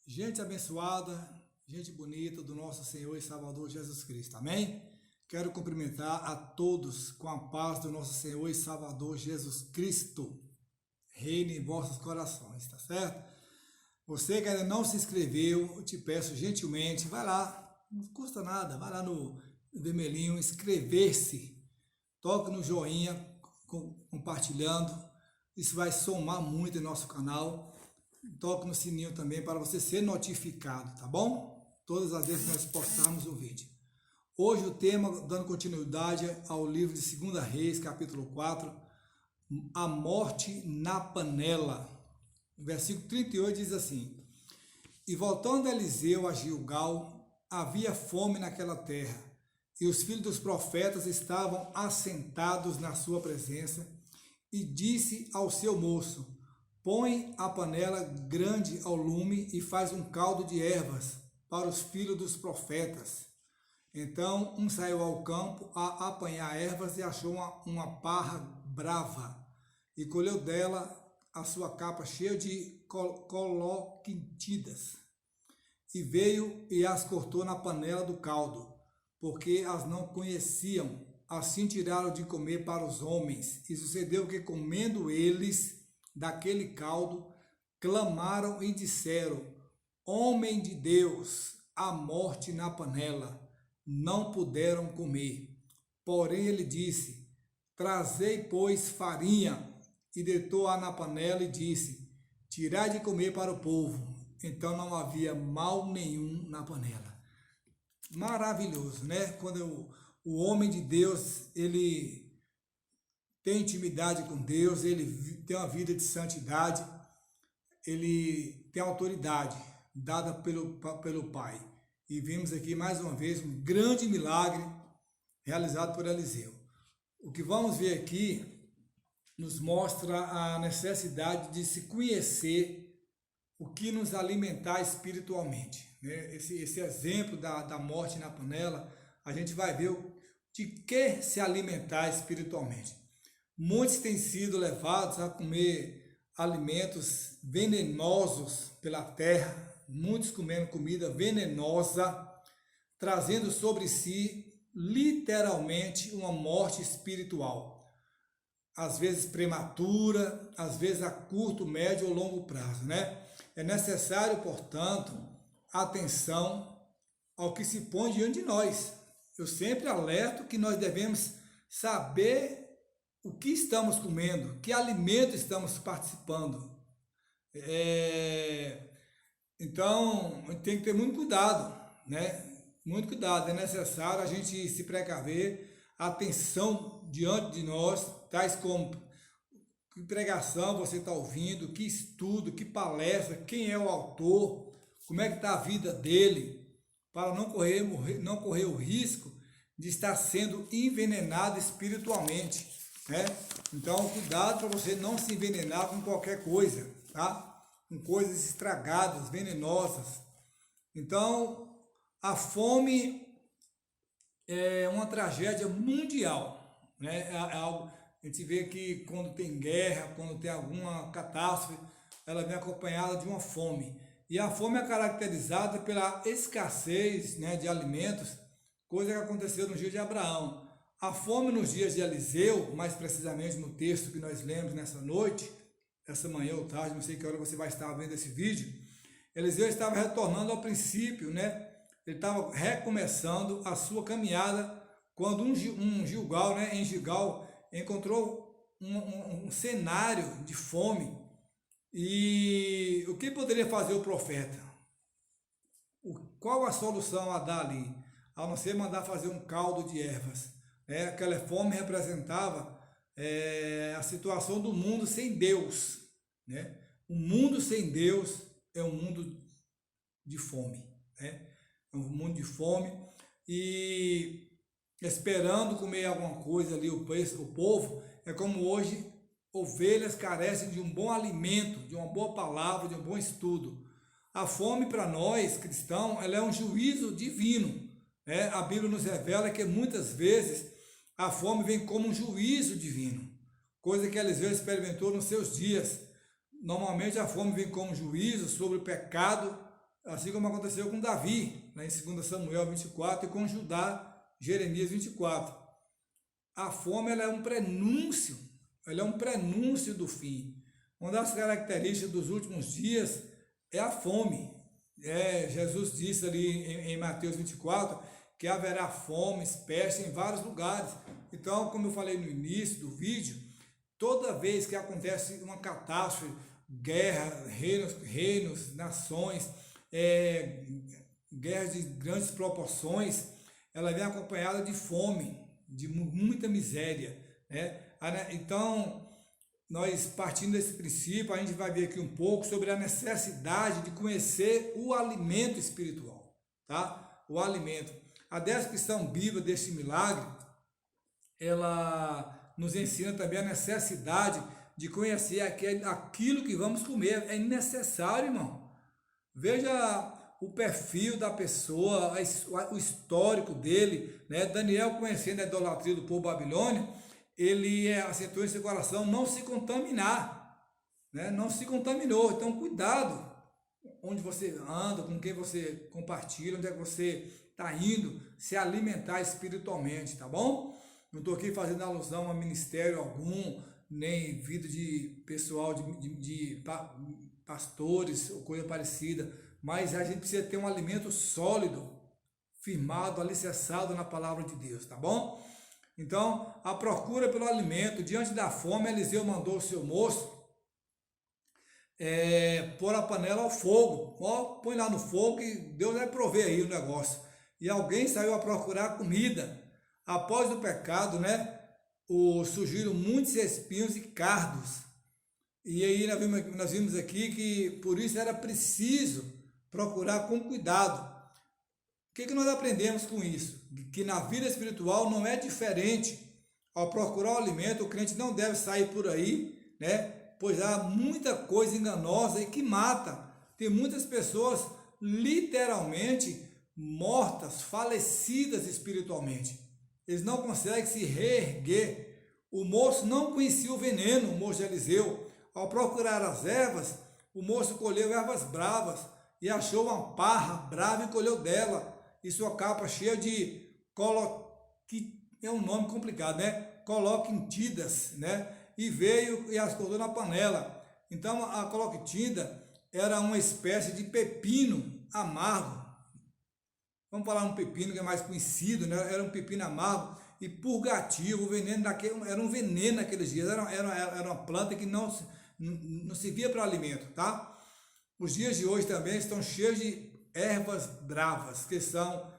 Gente abençoada, gente bonita do nosso Senhor e Salvador Jesus Cristo, amém? Quero cumprimentar a todos com a paz do nosso Senhor e Salvador Jesus Cristo. Reine em vossos corações, tá certo? Você que ainda não se inscreveu, eu te peço gentilmente, vai lá, não custa nada, vai lá no vermelhinho, inscrever-se, toque no joinha, compartilhando, isso vai somar muito em nosso canal. Toque no sininho também para você ser notificado, tá bom? Todas as vezes que nós postarmos um vídeo. Hoje o tema, dando continuidade ao livro de 2 Reis, capítulo 4, a morte na panela. O versículo 38 diz assim: E voltando Eliseu a Gilgal, havia fome naquela terra, e os filhos dos profetas estavam assentados na sua presença, e disse ao seu moço: Põe a panela grande ao lume e faz um caldo de ervas para os filhos dos profetas. Então um saiu ao campo a apanhar ervas e achou uma parra brava e colheu dela a sua capa cheia de coloquintidas e veio e as cortou na panela do caldo, porque as não conheciam. Assim tiraram de comer para os homens. E sucedeu que, comendo eles daquele caldo, clamaram e disseram: Homem de Deus, a morte na panela. Não puderam comer. Porém ele disse: Trazei, pois, farinha. E deitou-a na panela e disse: Tirai de comer para o povo. Então não havia mal nenhum na panela. Maravilhoso, né? Quando o homem de Deus, ele tem intimidade com Deus, ele tem uma vida de santidade, ele tem autoridade dada pelo Pai. E vimos aqui mais uma vez um grande milagre realizado por Eliseu. O que vamos ver aqui nos mostra a necessidade de se conhecer o que nos alimentar espiritualmente, né? Esse exemplo da morte na panela, a gente vai ver de que se alimentar espiritualmente. Muitos têm sido levados a comer alimentos venenosos pela terra, muitos comendo comida venenosa, trazendo sobre si literalmente uma morte espiritual. Às vezes prematura, às vezes a curto, médio ou longo prazo, né? É necessário, portanto, atenção ao que se põe diante de nós. Eu sempre alerto que nós devemos saber o que estamos comendo, que alimento estamos participando. Então, tem que ter muito cuidado, né? Muito cuidado, é necessário a gente se precaver, atenção diante de nós, tais como que pregação você está ouvindo, que estudo, que palestra, quem é o autor, como é que está a vida dele, para não correr o risco de estar sendo envenenado espiritualmente, né? Então, cuidado para você não se envenenar com qualquer coisa, tá? Com coisas estragadas, venenosas. Então, a fome é uma tragédia mundial, né? A gente vê que quando tem guerra, quando tem alguma catástrofe, ela vem acompanhada de uma fome. E a fome é caracterizada pela escassez, né, de alimentos, coisa que aconteceu no dia de Abraão. A fome nos dias de Eliseu, mais precisamente no texto que nós lemos nessa noite, essa manhã ou tarde, não sei que hora você vai estar vendo esse vídeo, Eliseu estava retornando ao princípio, né? Ele estava recomeçando a sua caminhada quando em Gilgal, encontrou um cenário de fome. E o que poderia fazer o profeta? Qual a solução a dar ali? A não ser mandar fazer um caldo de ervas. Aquela fome representava a situação do mundo sem Deus, né? O mundo sem Deus é um mundo de fome, né? É um mundo de fome e esperando comer alguma coisa ali, o povo, é como hoje ovelhas carecem de um bom alimento, de uma boa palavra, de um bom estudo. A fome para nós cristãos, ela é um juízo divino, né? A Bíblia nos revela que muitas vezes a fome vem como um juízo divino, coisa que Eliseu experimentou nos seus dias. Normalmente a fome vem como juízo sobre o pecado assim como aconteceu com Davi, né, em 2 Samuel 24, e com Judá, Jeremias 24. A fome ela é um prenúncio do fim. Uma das características dos últimos dias é a fome. Jesus disse ali em Mateus 24 que haverá fome, peste em vários lugares. Então, como eu falei no início do vídeo, toda vez que acontece uma catástrofe, guerra, reinos, nações, guerras de grandes proporções, ela vem acompanhada de fome, de muita miséria, né? Então, nós partindo desse princípio, a gente vai ver aqui um pouco sobre a necessidade de conhecer o alimento espiritual, tá? O alimento. A descrição bíblica deste milagre, ela nos ensina também a necessidade de conhecer aquilo que vamos comer. É necessário, irmão. Veja o perfil da pessoa, o histórico dele, né? Daniel, conhecendo a idolatria do povo babilônio, ele acertou em seu coração não se contaminar, né? Não se contaminou. Então, cuidado onde você anda, com quem você compartilha, onde é que você está indo se alimentar espiritualmente, tá bom? Não estou aqui fazendo alusão a ministério algum, nem vida de pessoal, de pastores ou coisa parecida, mas a gente precisa ter um alimento sólido, firmado, alicerçado na palavra de Deus, tá bom? Então, a procura pelo alimento, diante da fome, Eliseu mandou o seu moço pôr a panela ao fogo. Ó, põe lá no fogo e Deus vai prover aí o negócio. E alguém saiu a procurar comida. Após o pecado, né, surgiram muitos espinhos e cardos. E aí nós vimos aqui que por isso era preciso procurar com cuidado. O que nós aprendemos com isso? Que na vida espiritual não é diferente. Ao procurar o alimento, o crente não deve sair por aí, né? Pois há muita coisa enganosa e que mata. Tem muitas pessoas literalmente mortas, falecidas espiritualmente. Eles não conseguem se reerguer. O moço não conhecia o veneno, o moço de Eliseu. Ao procurar as ervas, o moço colheu ervas bravas e achou uma parra brava e colheu dela. E sua capa cheia de é um nome complicado, né? Coloquintidas, né? E veio e as cortou na panela. Então a coloquintida era uma espécie de pepino amargo. Vamos falar um pepino que é mais conhecido, né? Era um pepino amargo e purgativo. O veneno era um veneno naqueles dias. Era uma planta que não servia para alimento, tá? Os dias de hoje também estão cheios de ervas bravas, que são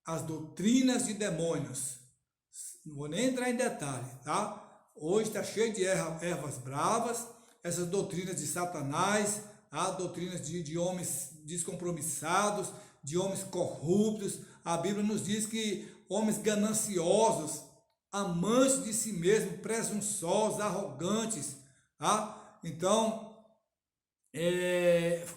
as doutrinas de demônios. Não vou nem entrar em detalhe, tá? Hoje está cheio de ervas bravas, essas doutrinas de Satanás, tá? Doutrinas de homens descompromissados, de homens corruptos. A Bíblia nos diz que homens gananciosos, amantes de si mesmos, presunçosos, arrogantes, tá? Então,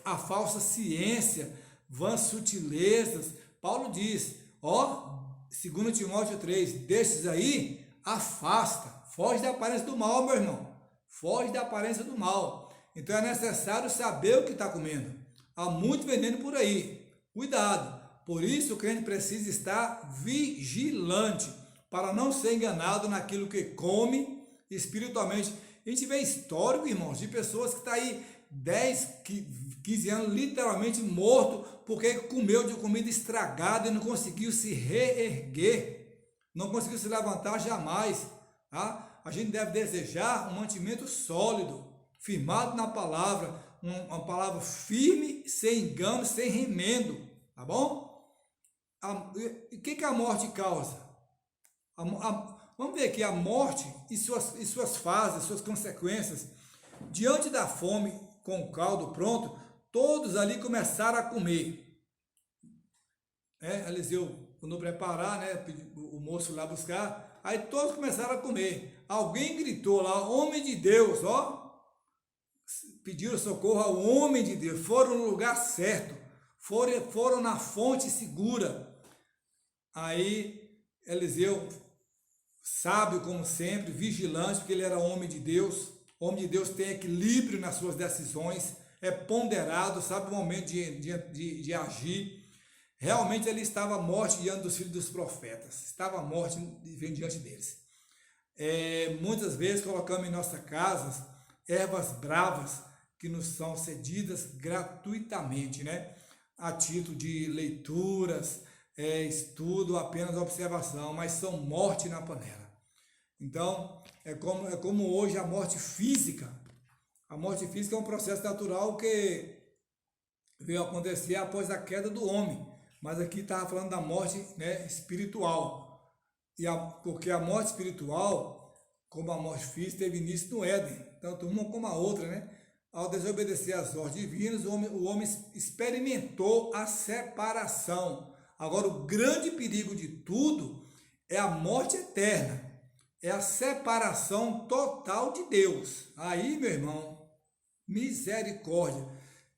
a falsa ciência, vãs sutilezas. Paulo diz, 2 Timóteo 3, desses aí, afasta, foge da aparência do mal, meu irmão, foge da aparência do mal. Então é necessário saber o que está comendo. Há muito veneno por aí, cuidado. Por isso o crente precisa estar vigilante, para não ser enganado naquilo que come espiritualmente. A gente vê histórico, irmãos, de pessoas que estão aí 10, 15 anos literalmente morto, porque comeu de comida estragada e não conseguiu se reerguer, não conseguiu se levantar jamais, tá? A gente deve desejar um mantimento sólido, firmado na palavra, uma palavra firme, sem engano, sem remendo, tá bom? O que a morte causa? Vamos ver aqui a morte e suas fases, suas consequências. Diante da fome, com o caldo pronto, todos ali começaram a comer. Eliseu mandou preparar, né? O moço lá buscar. Aí todos começaram a comer. Alguém gritou lá, homem de Deus, pediram socorro ao homem de Deus. Foram no lugar certo. Foram na fonte segura. Aí Eliseu, sábio como sempre, vigilante, porque ele era homem de Deus. O homem de Deus tem equilíbrio nas suas decisões. é ponderado, sabe o momento de agir. Realmente ali estava a morte diante dos filhos dos profetas, estava a morte diante deles. Muitas vezes colocamos em nossas casas ervas bravas que nos são cedidas gratuitamente, né? A título de leituras, estudo, apenas observação, mas são morte na panela. Então, é como hoje a morte física. A morte física é um processo natural que veio acontecer após a queda do homem. Mas aqui estava falando da morte, né, espiritual. Porque a morte espiritual, como a morte física, teve início no Éden. Tanto uma como a outra, né? Ao desobedecer às ordens divinas, o homem experimentou a separação. Agora, o grande perigo de tudo é a morte eterna. É a separação total de Deus. Aí, meu irmão, misericórdia,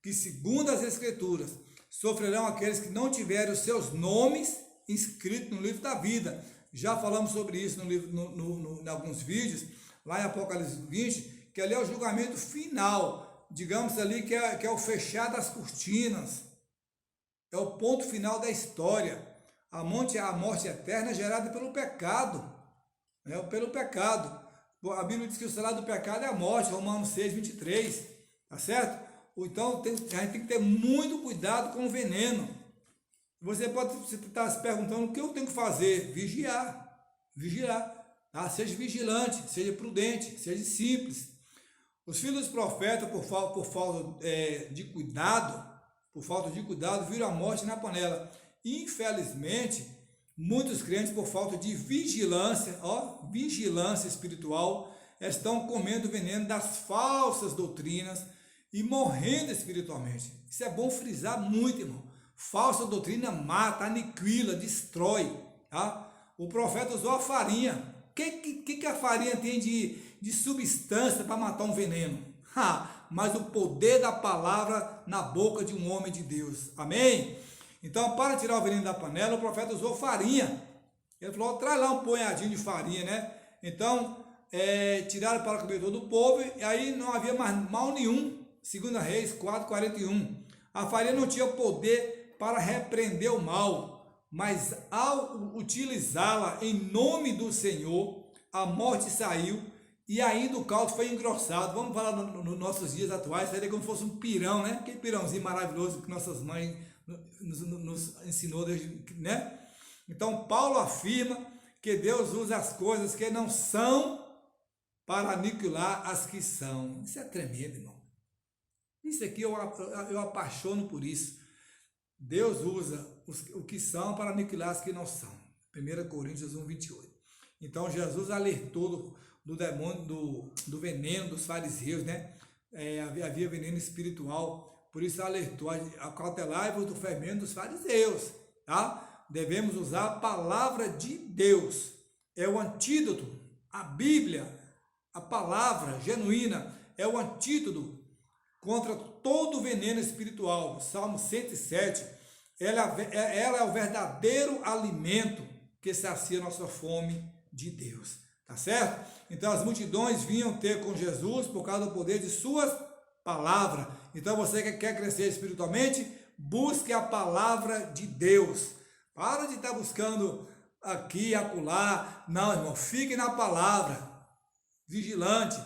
que segundo as Escrituras, sofrerão aqueles que não tiverem os seus nomes inscritos no livro da vida. Já falamos sobre isso em alguns vídeos, lá em Apocalipse 20, que ali é o julgamento final, digamos ali que é o fechar das cortinas, é o ponto final da história. A morte eterna é gerada pelo pecado. Pelo pecado. A Bíblia diz que o salário do pecado é a morte, Romanos 6, 23, tá certo? Então, a gente tem que ter muito cuidado com o veneno. Você pode estar se perguntando o que eu tenho que fazer? Vigiar, tá? Seja vigilante, seja prudente, seja simples. Os filhos dos profetas, por falta de cuidado, viram a morte na panela. Infelizmente, muitos crentes, por falta de vigilância espiritual, estão comendo o veneno das falsas doutrinas e morrendo espiritualmente. Isso é bom frisar muito, irmão. Falsa doutrina mata, aniquila, destrói. Tá? O profeta usou a farinha. O que a farinha tem de substância para matar um veneno? Mas o poder da palavra na boca de um homem de Deus. Amém? Então, para tirar o veneno da panela, o profeta usou farinha. Ele falou, traz lá um punhadinho de farinha, né? Então, tiraram para comer todo o povo, e aí não havia mais mal nenhum. 2 Reis 4:41. A farinha não tinha poder para repreender o mal, mas ao utilizá-la em nome do Senhor, a morte saiu e ainda o caldo foi engrossado. Vamos falar nos nossos dias atuais, seria como se fosse um pirão, né? Aquele pirãozinho maravilhoso que nossas mães nos ensinou, né? Então Paulo afirma que Deus usa as coisas que não são para aniquilar as que são. Isso é tremendo, irmão. Isso aqui eu apaixono por isso. Deus usa o que são para aniquilar as que não são. 1 Coríntios 1:28. Então Jesus alertou do demônio, do veneno dos fariseus, né? Havia veneno espiritual. Por isso alertou, acautelai-vos do fermento dos fariseus, tá? Devemos usar a palavra de Deus, é o antídoto, a Bíblia, a palavra genuína, é o antídoto contra todo o veneno espiritual. Salmo 107, ela é o verdadeiro alimento que sacia nossa fome de Deus, tá certo? Então as multidões vinham ter com Jesus por causa do poder de suas palavras. Então você que quer crescer espiritualmente, busque a palavra de Deus. Para de estar buscando aqui e acolá. Não, irmão, fique na palavra. Vigilante.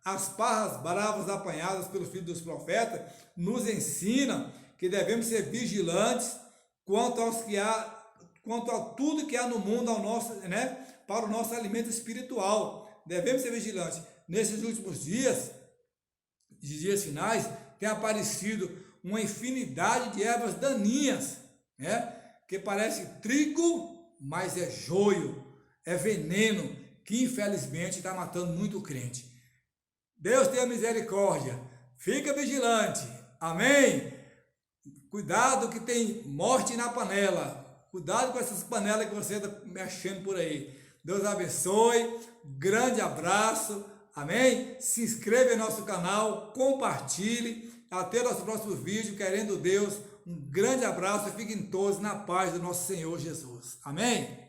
As parras bravas apanhadas pelos filhos dos profetas nos ensinam que devemos ser vigilantes quanto a tudo que há no mundo para o nosso alimento espiritual. Devemos ser vigilantes. Nesses últimos dias finais, tem aparecido uma infinidade de ervas daninhas, né? Que parece trigo, mas é joio, é veneno, que infelizmente está matando muito crente. Deus tenha misericórdia, fica vigilante, amém? Cuidado que tem morte na panela, cuidado com essas panelas que você está mexendo por aí. Deus abençoe, grande abraço, amém? Se inscreva em nosso canal, compartilhe, até nosso próximo vídeo, querendo Deus, um grande abraço e fiquem todos na paz do nosso Senhor Jesus, amém?